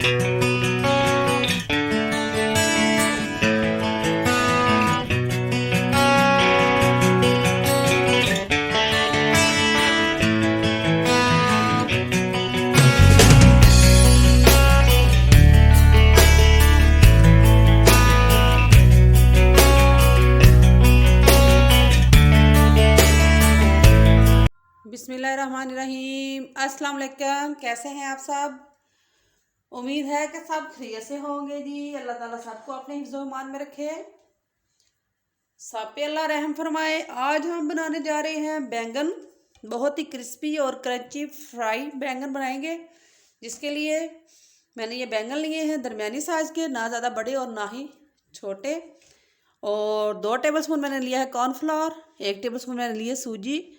बिस्मिल्लाहिर्रहमानिर्रहीम। अस्सलाम वालेकुम। कैसे हैं आप सब? उम्मीद है कि सब खैरियत से होंगे जी। अल्लाह ताला सबको अपने हिफ्ज़ ईमान में रखे, सब पे अल्लाह रहम फरमाए। आज हम बनाने जा रहे हैं बैंगन। बहुत ही क्रिस्पी और क्रंची फ्राई बैंगन बनाएंगे, जिसके लिए मैंने ये बैंगन लिए हैं दरमियानी साइज़ के, ना ज़्यादा बड़े और ना ही छोटे। और 2 टेबलस्पून मैंने लिया है कॉर्नफ्लावर, 1 टेबलस्पून मैंने लिए सूजी,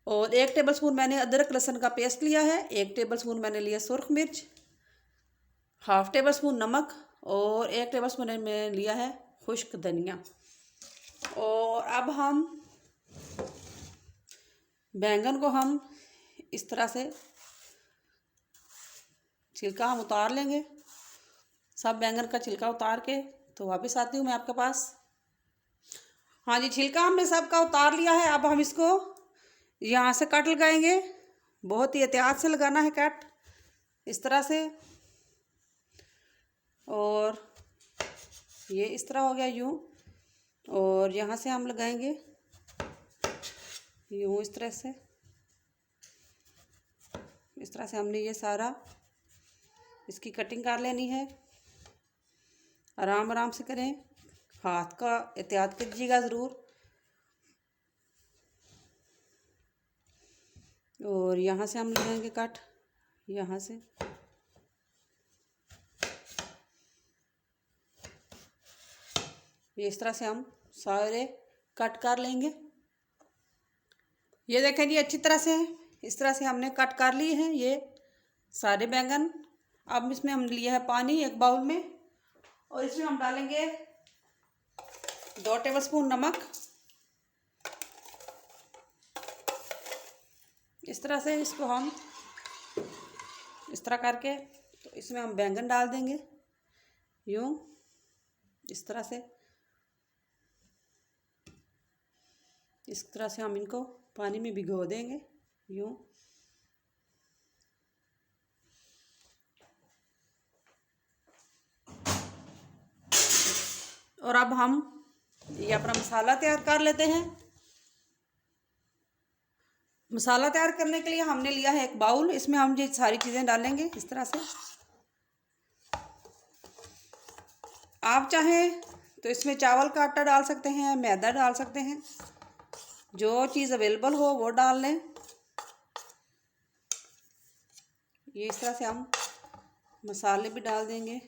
और 1 टेबलस्पून मैंने अदरक लहसुन का पेस्ट लिया है, 1 टेबलस्पून मैंने लिया सुर्ख मिर्च, हाफ टेबलस्पून नमक, और 1 टेबलस्पून मैंने लिया है खुश्क धनिया। और अब हम बैंगन को हम इस तरह से छिलका हम उतार लेंगे। सब बैंगन का छिलका उतार के तो वापस आती हूँ मैं आपके पास। हाँ जी, छिलका हमने सबका उतार लिया है। अब हम इसको यहाँ से कट लगाएंगे। बहुत ही एहतियात से लगाना है कट, इस तरह से। और ये इस तरह हो गया यूँ, और यहाँ से हम लगाएंगे यूँ, इस तरह से। इस तरह से हमने ये सारा इसकी कटिंग कर लेनी है। आराम आराम से करें, हाथ का एहतियात कीजिएगा ज़रूर। और यहाँ से हम लगाएंगे कट, यहाँ से। ये इस तरह से हम सारे कट कर लेंगे। ये देखें जी, अच्छी तरह से इस तरह से हमने कट कर लिए हैं ये सारे बैंगन। अब इसमें हम लिया है पानी 1 बाउल में, और इसमें हम डालेंगे 2 टेबलस्पून नमक। इस तरह से इसको हम इस तरह करके तो इसमें हम बैंगन डाल देंगे यूँ, इस तरह से। इस तरह से हम इनको पानी में भिगो देंगे यूँ। और अब हम ये अपना मसाला तैयार कर लेते हैं। मसाला तैयार करने के लिए हमने लिया है 1 बाउल। इसमें हम ये सारी चीज़ें डालेंगे इस तरह से। आप चाहें तो इसमें चावल का आटा डाल सकते हैं, मैदा डाल सकते हैं, जो चीज़ अवेलेबल हो वो डाल लें। ये इस तरह से हम मसाले भी डाल देंगे।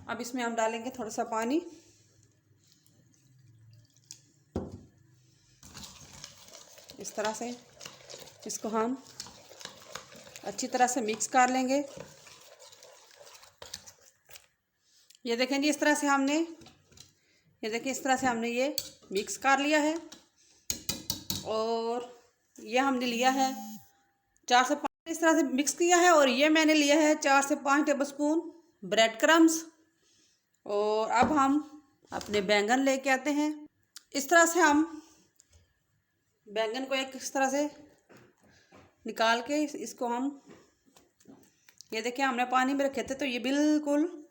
अब इसमें हम डालेंगे थोड़ा सा पानी। इस तरह से इसको हम अच्छी तरह से मिक्स कर लेंगे। ये देखें जी, इस तरह से हमने ये देखिए इस तरह से हमने ये मिक्स कर लिया है। और ये हमने लिया है 4 से 5, इस तरह से मिक्स किया है। और ये मैंने लिया है 4 से 5 टेबलस्पून ब्रेड क्रम्स। और अब हम अपने बैंगन लेके आते हैं। इस तरह से हम बैंगन को एक इस तरह से निकाल के इसको हम, ये देखिए हमने पानी में रखे थे तो ये बिल्कुल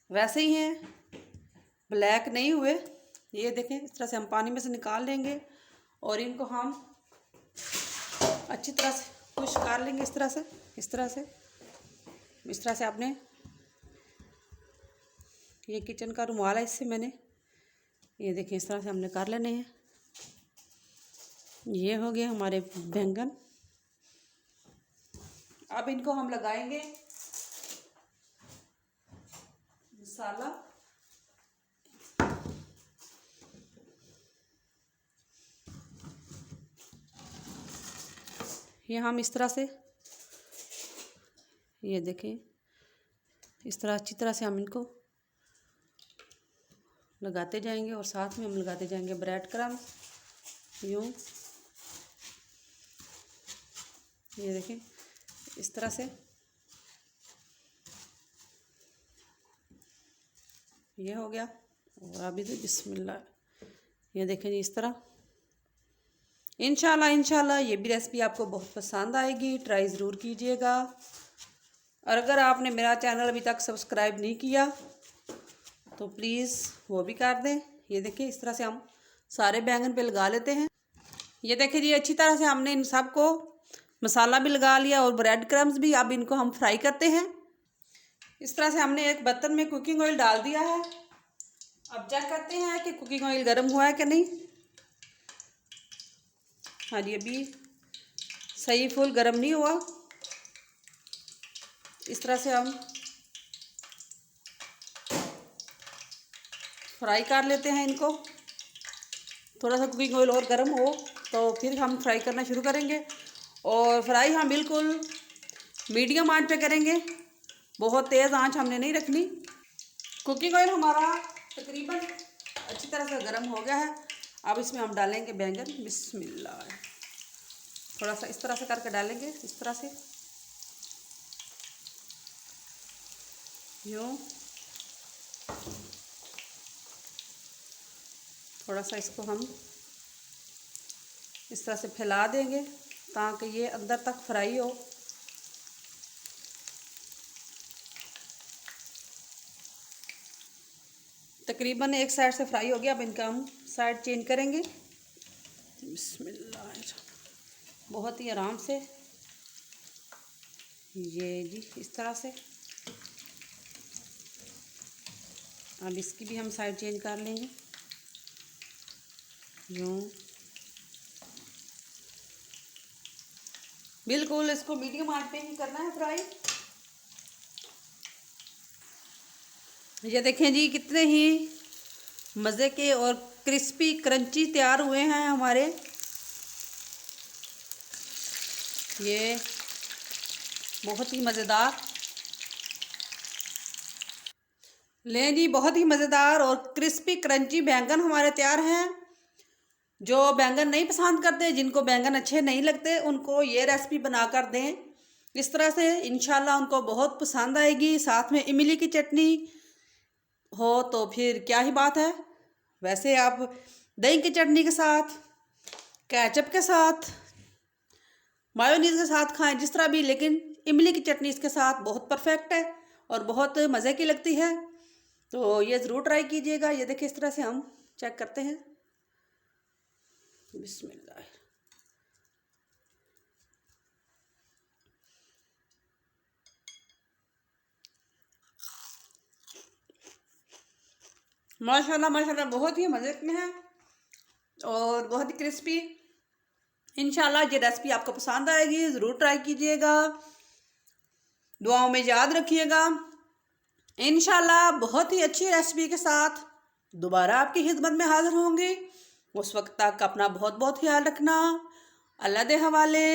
वैसे ही हैं, ब्लैक नहीं हुए। ये देखें इस तरह से हम पानी में से निकाल लेंगे और इनको हम अच्छी तरह से खुश कर लेंगे। इस तरह से इस तरह से इस तरह से आपने, ये किचन का रुमाल है, इससे मैंने ये देखिए इस तरह से हमने कर लेने हैं। ये हो गए हमारे बैंगन। अब इनको हम लगाएंगे मसाला। ये हम इस तरह से, ये देखें इस तरह अच्छी तरह से हम इनको लगाते जाएंगे और साथ में हम लगाते जाएंगे ब्रेड क्रम्स। यूँ, ये देखें इस तरह से, ये हो गया। और अभी तो बिस्मिल्लाह, ये देखें जी इस तरह। इंशाल्लाह ये भी रेसिपी आपको बहुत पसंद आएगी, ट्राई ज़रूर कीजिएगा। और अगर आपने मेरा चैनल अभी तक सब्सक्राइब नहीं किया तो प्लीज़ वो भी कर दें। ये देखिए इस तरह से हम सारे बैंगन पे लगा लेते हैं। ये देखिए जी अच्छी तरह से हमने इन सब को मसाला भी लगा लिया और ब्रेड क्रम्स भी। अब इनको हम फ्राई करते हैं। इस तरह से हमने एक बर्तन में कुकिंग ऑयल डाल दिया है। अब चेक करते हैं कि कुकिंग ऑयल गर्म हुआ है कि नहीं। हाँ जी, अभी सही फुल गर्म नहीं हुआ। इस तरह से हम फ्राई कर लेते हैं इनको। थोड़ा सा कुकिंग ऑयल और गर्म हो तो फिर हम फ्राई करना शुरू करेंगे। और फ्राई हम बिल्कुल मीडियम आंच पे करेंगे, बहुत तेज़ आंच हमने नहीं रखनी। कुकिंग ऑयल हमारा तकरीबन अच्छी तरह से गर्म हो गया है। अब इसमें हम डालेंगे बैंगन। बिस्मिल्लाह, थोड़ा सा इस तरह से करके डालेंगे, इस तरह से यूँ। थोड़ा सा इसको हम इस तरह से फैला देंगे ताकि ये अंदर तक फ्राई हो। तकरीबन एक साइड से फ्राई हो गया। अब इनका हम साइड चेंज करेंगे। बिस्मिल्लाह, बहुत ही आराम से, ये जी इस तरह से। अब इसकी भी हम साइड चेंज कर लेंगे यूँ। बिल्कुल इसको मीडियम आंच पे ही करना है फ्राई। ये देखें जी कितने ही मज़े के और क्रिस्पी क्रंची तैयार हुए हैं हमारे। ये बहुत ही मज़ेदार, लें जी बहुत ही मज़ेदार और क्रिस्पी क्रंची बैंगन हमारे तैयार हैं। जो बैंगन नहीं पसंद करते, जिनको बैंगन अच्छे नहीं लगते, उनको ये रेसिपी बना कर दें इस तरह से, इंशाल्लाह उनको बहुत पसंद आएगी। साथ में इमली की चटनी हो तो फिर क्या ही बात है। वैसे आप दही की चटनी के साथ, केचप के साथ, मायोनीज के साथ खाएं, जिस तरह भी, लेकिन इमली की चटनी इसके साथ बहुत परफेक्ट है और बहुत मज़े की लगती है। तो ये ज़रूर ट्राई कीजिएगा। ये देखिए इस तरह से हम चेक करते हैं। बिस्मिल्लाह, माशाल्लाह माशाल्लाह बहुत ही मज़े में है और बहुत ही क्रिस्पी। इंशाल्लाह ये रेसिपी आपको पसंद आएगी, ज़रूर ट्राई कीजिएगा। दुआओं में याद रखिएगा। इंशाल्लाह बहुत ही अच्छी रेसिपी के साथ दोबारा आपकी खिदमत में हाजिर होंगी। उस वक्त तक अपना बहुत बहुत ख्याल रखना। अल्लाह दे हवाले।